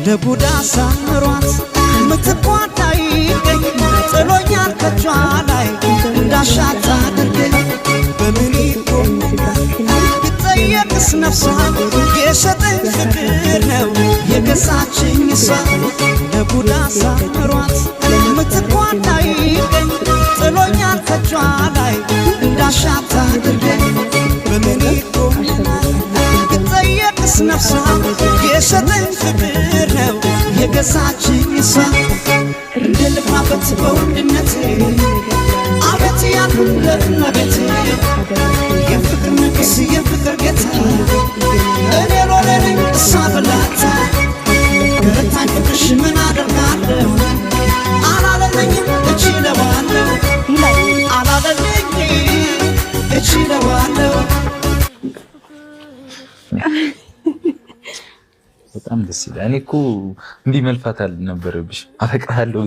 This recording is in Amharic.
ለቡዳ ሳምሯት ምትቋዳይ ጥሎኛል ከጇ ላይ እንዳሻት አድርገኝ በምን ይቆም ብጠየቅስ ነፍሷ የሸጠኝ ፍቅር ነው የገዛችኝ እሷ ለቡዳ ሳምሯት ምትቋዳይ ጥሎኛል ከጇ ላይ እንዳሻት አድርገኝ በምን ይቆም ብጠየቅስ ነፍሷ የሸጠኝ ፍቅር ነው የገዛችኝ እሷ እንደልፋበት በውድነቴ አቤት ያሉለት መቤቴ የፍቅር ንጉስ የፍቅር ጌታ እኔ ሎሌነኝ እሷ በላታ ገረታኝ ፍቅርሽ ምን አደርጋለሁ አላለለኝም እችለዋለሁ አላለለኝ እችለዋለሁ በጣም ደስ ይላል። እኔ እኮ እንዲህ መልፋት አልነበረብሽ። አፈቅርሃለሁ